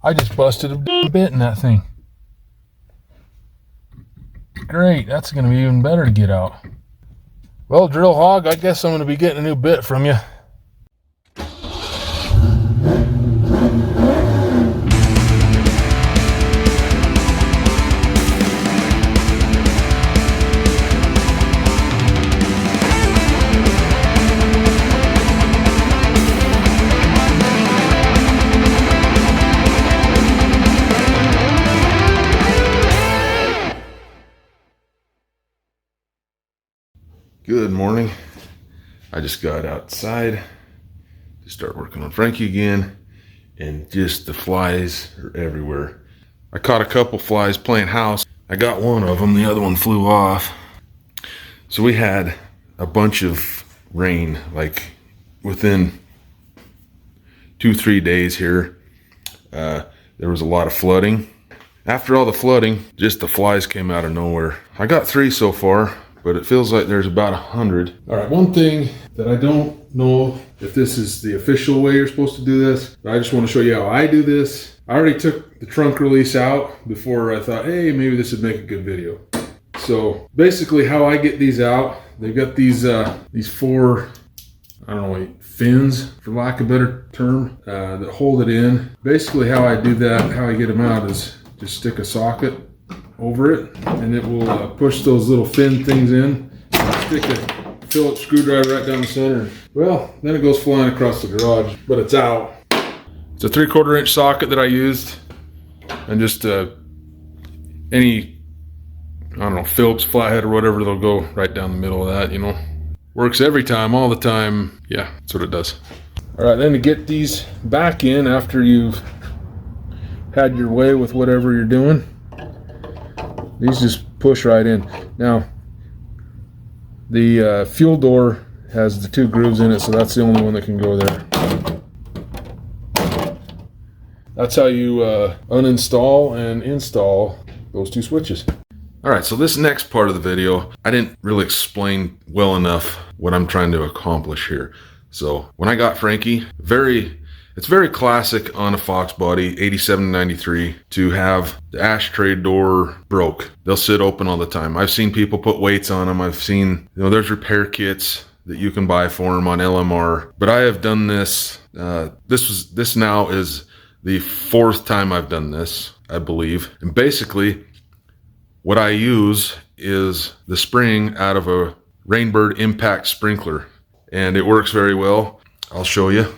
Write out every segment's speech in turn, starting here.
I just busted a bit in that thing. Great, that's going to be even better to get out. Well, drill hog, I guess I'm going to be getting a new bit from you. Good morning. I just got outside to start working on Frankie again, and just the flies are everywhere. I caught a couple flies playing house. I got one of them, the other one flew off. So we had a bunch of rain, like within 2-3 days here. There was a lot of flooding. After all the flooding, just the flies came out of nowhere. I got 3 so far, but it feels like there's about 100. All right, one thing that I don't know if this is the official way you're supposed to do this, but I just want to show you how I do this. I already took the trunk release out before I thought, hey, maybe this would make a good video. So basically how I get these out, they've got these 4, I don't know, fins, for lack of a better term, that hold it in. Basically how I do that, how I get them out is just stick a socket over it, and it will push those little fin things in, stick a Phillips screwdriver right down the center. Well, then it goes flying across the garage, but it's out. It's a 3/4 inch socket that I used, and just any, I don't know, Phillips flathead or whatever, they'll go right down the middle of that, you know. Works every time, all the time. Yeah, that's what it does. All right, then to get these back in after you've had your way with whatever you're doing, these just push right in. Now, the fuel door has the 2 grooves in it, so that's the only one that can go there. That's how you uninstall and install those 2 switches. All right, so this next part of the video, I didn't really explain well enough what I'm trying to accomplish here. So when I got Frankie, it's very classic on a Fox body, 87-93, to have the ashtray door broke. They'll sit open all the time. I've seen people put weights on them. I've seen, there's repair kits that you can buy for them on LMR. But I have done this. This now is the 4th time I've done this, I believe. And basically, what I use is the spring out of a Rainbird impact sprinkler, and it works very well. I'll show you.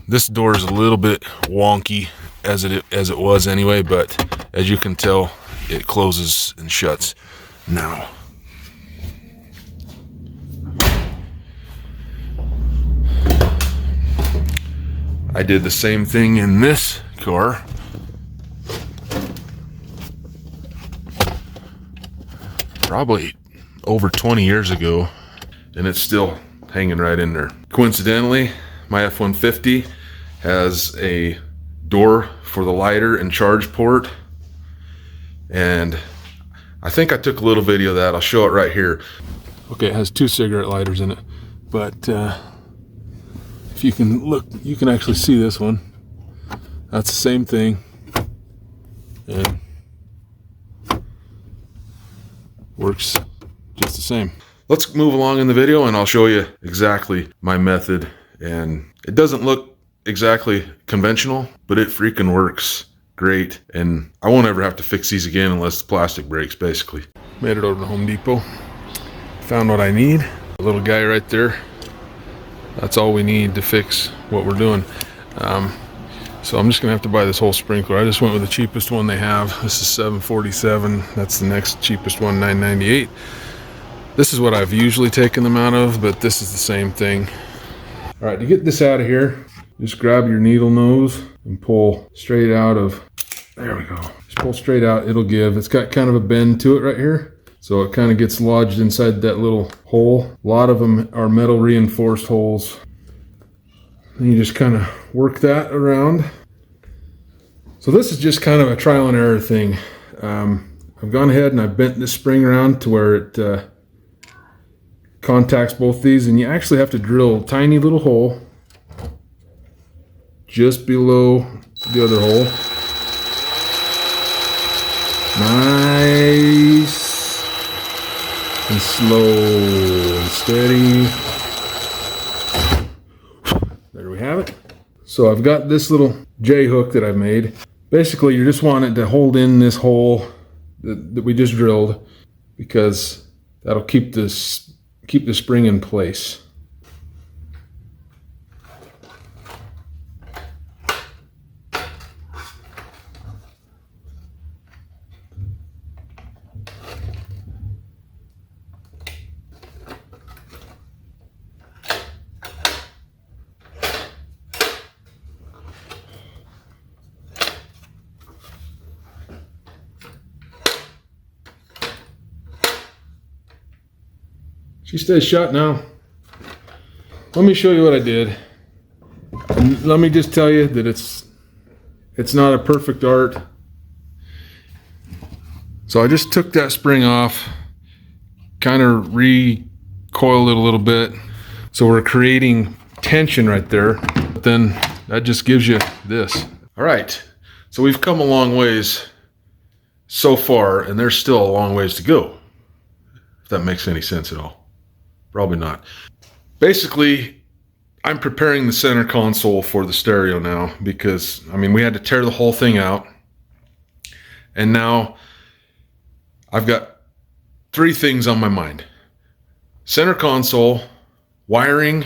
This door is a little bit wonky as it was anyway, but as you can tell, it closes and shuts now. I did the same thing in this car. Probably over 20 years ago, and it's still hanging right in there. Coincidentally, my F-150 has a door for the lighter and charge port, and I think I took a little video of that. I'll show it right here. Okay, it has 2 cigarette lighters in it, but if you can look, you can actually see this one. That's the same thing, and works just the same. Let's move along in the video and I'll show you exactly my method. And it doesn't look exactly conventional, but it freaking works great. And I won't ever have to fix these again unless the plastic breaks, basically. Made it over to Home Depot. Found what I need. A little guy right there. That's all we need to fix what we're doing. So I'm just gonna have to buy this whole sprinkler. I just went with the cheapest one they have. This is $747. That's the next cheapest one, $998. This is what I've usually taken them out of, but this is the same thing. All right, to get this out of here, just grab your needle nose and pull straight out of, there we go. Just pull straight out, it'll give. It's got kind of a bend to it right here. So it kind of gets lodged inside that little hole. A lot of them are metal reinforced holes. And you just kind of work that around. So this is just kind of a trial and error thing. I've gone ahead and I've bent this spring around to where it contacts both these, and you actually have to drill a tiny little hole just below the other hole. Nice and slow and steady. There we have it. So I've got this little J hook that I've made. Basically, you just want it to hold in this hole that we just drilled, because that'll keep the spring in place. She stays shut now. Let me show you what I did. And let me just tell you that it's not a perfect art. So I just took that spring off, kind of recoiled it a little bit. So we're creating tension right there. But then that just gives you this. All right, so we've come a long ways so far, and there's still a long ways to go, if that makes any sense at all. Probably not. Basically, I'm preparing the center console for the stereo now, because, I mean, we had to tear the whole thing out. And now I've got 3 things on my mind. Center console, wiring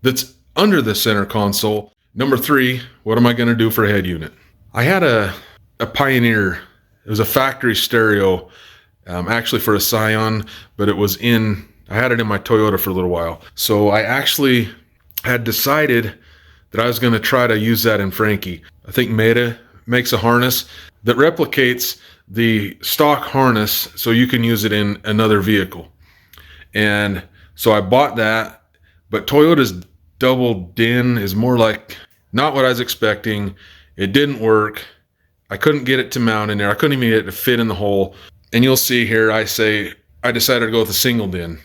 that's under the center console. Number 3, what am I going to do for a head unit? I had a Pioneer. It was a factory stereo, actually for a Scion, but it was I had it in my Toyota for a little while. So I actually had decided that I was going to try to use that in Frankie. I think Meta makes a harness that replicates the stock harness, so you can use it in another vehicle. And so I bought that, but Toyota's double DIN is more like not what I was expecting. It didn't work. I couldn't get it to mount in there. I couldn't even get it to fit in the hole. And you'll see here, I decided to go with a single DIN.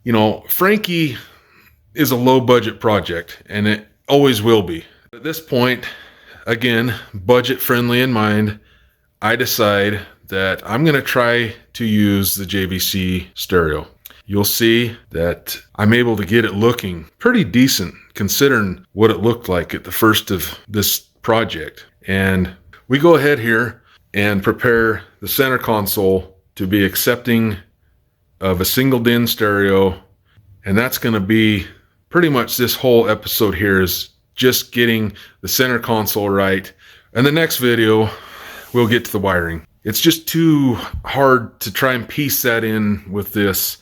You know, Frankie is a low budget project, and it always will be. At this point, again, budget friendly in mind, I decide that I'm going to try to use the JVC stereo. You'll see that I'm able to get it looking pretty decent considering what it looked like at the first of this project. And we go ahead here and prepare the center console to be accepting of a single DIN stereo, and that's going to be pretty much this whole episode here, is just getting the center console right. And the next video we'll get to the wiring. It's just too hard to try and piece that in with this,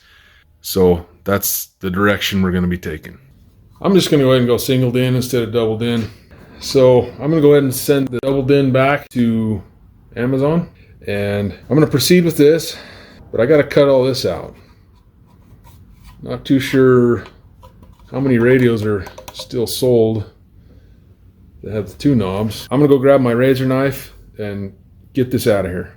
so that's the direction we're going to be taking. I'm just going to go ahead and go single DIN instead of double DIN. So I'm going to go ahead and send the double DIN back to Amazon, and I'm going to proceed with this. But I got to cut all this out. Not too sure how many radios are still sold that have the 2 knobs. I'm going to go grab my razor knife and get this out of here.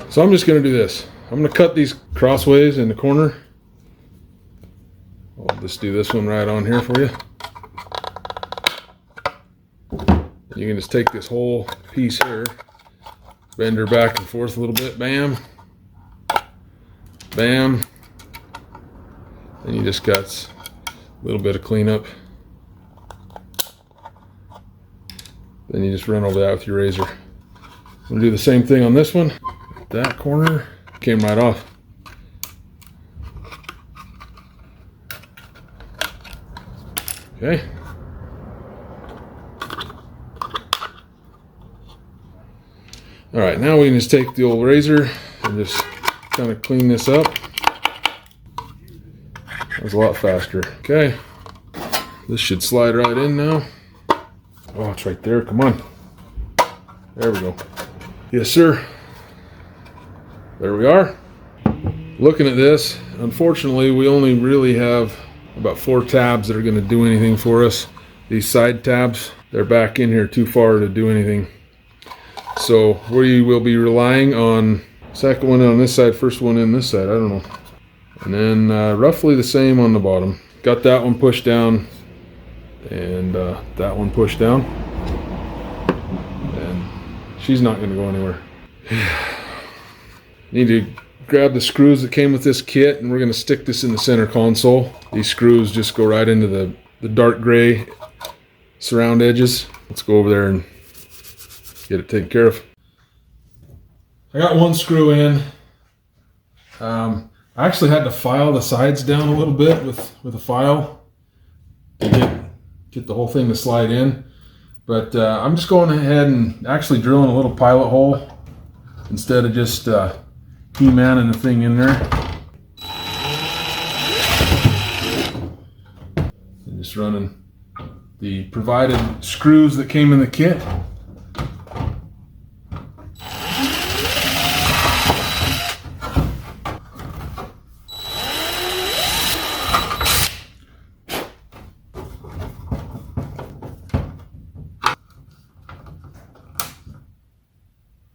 So I'm just going to do this. I'm going to cut these crossways in the corner. I'll just do this one right on here for you. You can just take this whole piece here, bend her back and forth a little bit, bam, bam, and you just got a little bit of cleanup. Then you just run over that with your razor. I'm gonna do the same thing on this one. That corner came right off. Okay. All right, now we can just take the old razor and just kind of clean this up. That was a lot faster. Okay, this should slide right in now. Oh, it's right there. Come on. There we go. Yes, sir. There we are. Looking at this, unfortunately, we only really have about 4 tabs that are going to do anything for us. These side tabs, they're back in here too far to do anything. So we will be relying on second one on this side, first one in this side, I don't know. And then roughly the same on the bottom. Got that one pushed down and that one pushed down. And she's not gonna go anywhere. Need to grab the screws that came with this kit, and we're gonna stick this in the center console. These screws just go right into the dark gray surround edges. Let's go over there and get it taken care of. I got one screw in. I actually had to file the sides down a little bit with a file to get the whole thing to slide in. But I'm just going ahead and actually drilling a little pilot hole instead of just key-manning the thing in there. And just running the provided screws that came in the kit.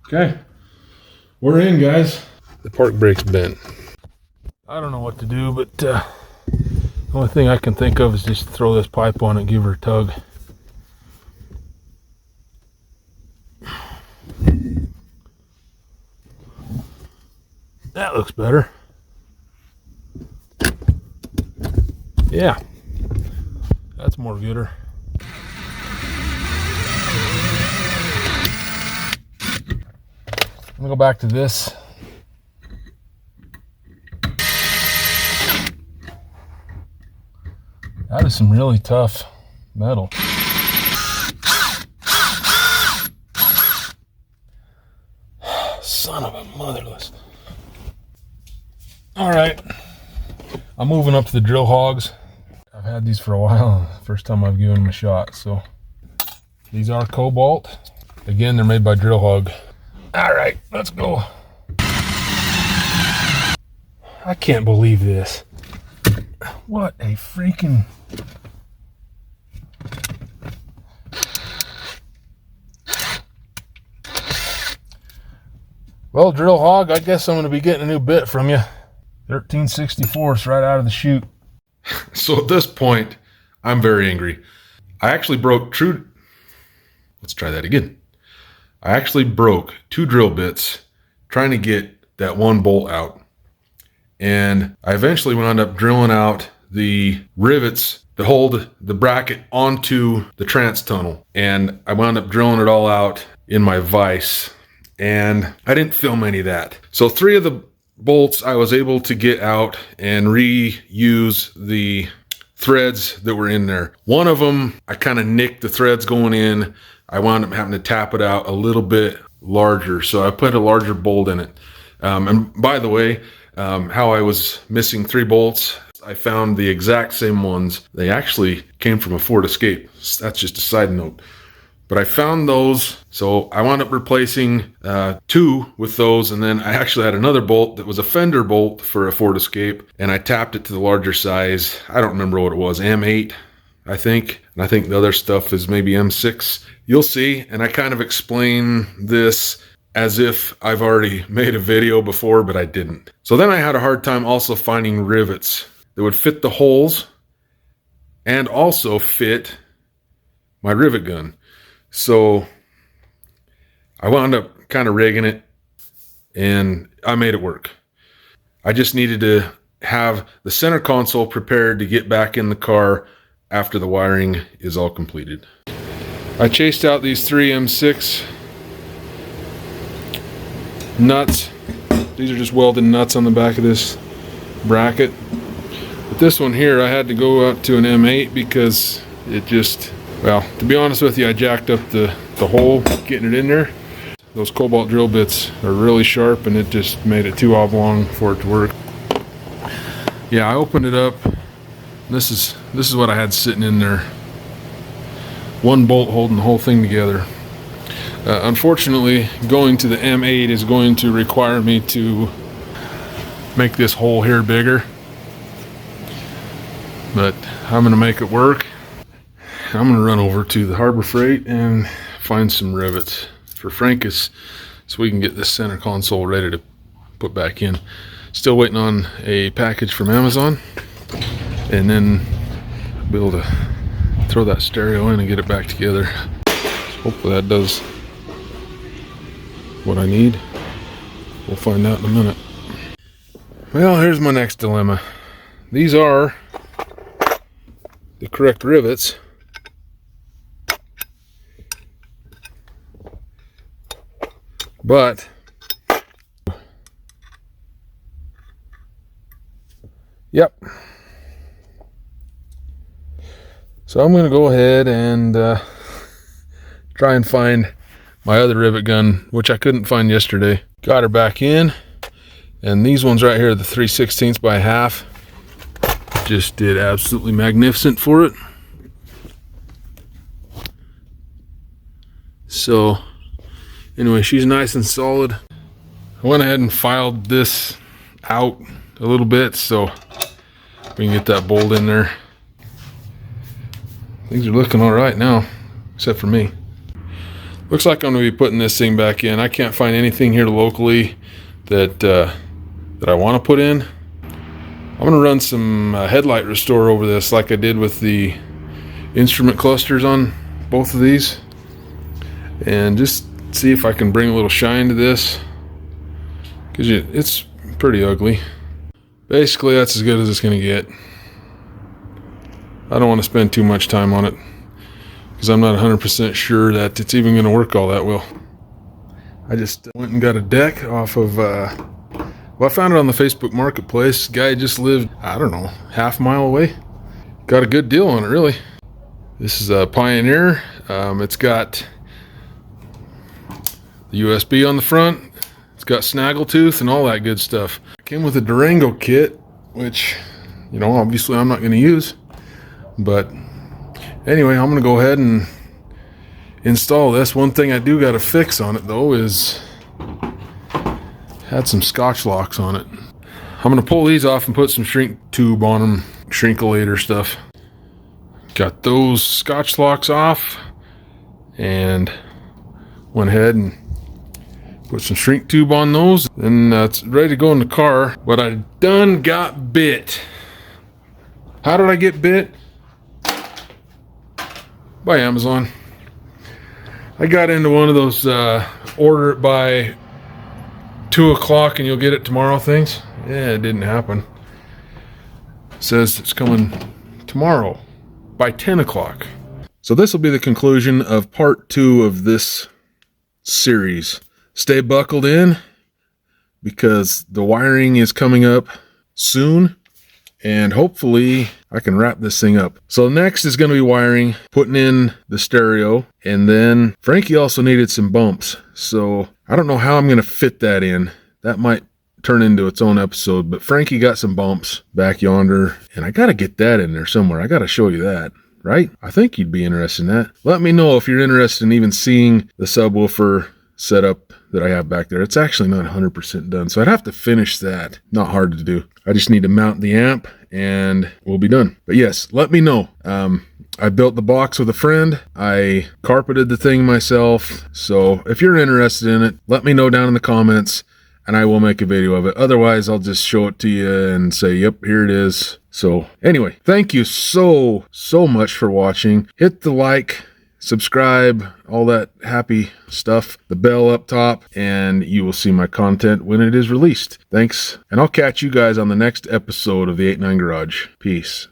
Okay, we're in, guys. The park brake's bent. I don't know what to do, but the only thing I can think of is just throw this pipe on it and give her a tug. That looks better. Yeah, that's more gooder. I'm gonna go back to this. That is some really tough metal. Son of a motherless. All right, I'm moving up to the drill hogs. I've had these for a while. First time I've given them a shot. So these are Cobalt. Again, they're made by Drill Hog. All right, let's go. I can't believe this. What a freaking... Well, Drill Hog, I guess I'm going to be getting a new bit from you. 13/64 right out of the chute. So at this point, I'm very angry. I actually broke true... Let's try that again. I actually broke 2 drill bits trying to get that one bolt out. And I eventually wound up drilling out the rivets that hold the bracket onto the trans tunnel. And I wound up drilling it all out in my vise. And I didn't film any of that. So 3 of the bolts I was able to get out and reuse the threads that were in there. One of them, I kind of nicked the threads going in. I wound up having to tap it out a little bit larger, so I put a larger bolt in it. And by the way, how I was missing 3 bolts, I found the exact same ones. They actually came from a Ford Escape. That's just a side note. But I found those, so I wound up replacing 2 with those, and then I actually had another bolt that was a fender bolt for a Ford Escape, and I tapped it to the larger size. I don't remember what it was, M8, I think. And I think the other stuff is maybe M6. You'll see, and I kind of explain this as if I've already made a video before, but I didn't. So then I had a hard time also finding rivets that would fit the holes and also fit my rivet gun. So I wound up kind of rigging it, and I made it work. I just needed to have the center console prepared to get back in the car after the wiring is all completed. I chased out these 3 M6 nuts. These are just welded nuts on the back of this bracket. But this one here, I had to go out to an M8 because it just, well, to be honest with you, I jacked up the hole getting it in there. Those Cobalt drill bits are really sharp, and it just made it too oblong for it to work. Yeah, I opened it up. This is what I had sitting in there. One bolt holding the whole thing together. Unfortunately, going to the M8 is going to require me to make this hole here bigger. But I'm going to make it work. I'm going to run over to the Harbor Freight and find some rivets for Frankus so we can get this center console ready to put back in. Still waiting on a package from Amazon, and then be able to throw that stereo in and get it back together. Hopefully that does what I need. We'll find out in a minute. Well, here's my next dilemma. These are the correct rivets, but yep. So I'm going to go ahead and try and find my other rivet gun, which I couldn't find yesterday. Got her back in, and these ones right here, the 3/16 by half, just did absolutely magnificent for it. So anyway, she's nice and solid. I went ahead and filed this out a little bit so we can get that bolt in there. Things are looking all right now, except for me. Looks like I'm going to be putting this thing back in. I can't find anything here locally that that I want to put in. I'm going to run some headlight restore over this like I did with the instrument clusters on both of these, and just see if I can bring a little shine to this, because it's pretty ugly. Basically, that's as good as it's going to get. I don't want to spend too much time on it because I'm not 100% sure that it's even going to work all that well. I just went and got a deck off of, well, I found it on the Facebook Marketplace. Guy just lived, I don't know, half a mile away. Got a good deal on it, really. This is a Pioneer. It's got the USB on the front. It's got snaggletooth and all that good stuff. Came with a Durango kit, which, you know, obviously I'm not going to use. But anyway, I'm going to go ahead and install this. One thing I do got to fix on it, though, is had some Scotch locks on it. I'm going to pull these off and put some shrink tube on them, shrinkulator stuff. Got those Scotch locks off and went ahead and put some shrink tube on those. Then it's ready to go in the car. But I done got bit. How did I get bit? By Amazon. I got into one of those order it by 2 o'clock and you'll get it tomorrow things. Yeah, it didn't happen. It says it's coming tomorrow by 10 o'clock. So this will be the conclusion of part 2 of this series. Stay buckled in because the wiring is coming up soon. And hopefully I can wrap this thing up. So next is going to be wiring, putting in the stereo, and then Frankie also needed some bumps. So I don't know how I'm going to fit that in. That might turn into its own episode, but Frankie got some bumps back yonder, and I got to get that in there somewhere. I got to show you that, right? I think you'd be interested in that. Let me know if you're interested in even seeing the subwoofer setup that I have back there. It's actually not 100% done, so I'd have to finish that. Not hard to do. I just need to mount the amp and we'll be done. But yes, let me know. I built the box with a friend. I carpeted the thing myself. So if you're interested in it, let me know down in the comments and I will make a video of it. Otherwise, I'll just show it to you and say, yep, here it is. So anyway, thank you so much for watching. Hit the like, subscribe, all that happy stuff, the bell up top, and you will see my content when it is released. Thanks, and I'll catch you guys on the next episode of the 89 Garage. Peace.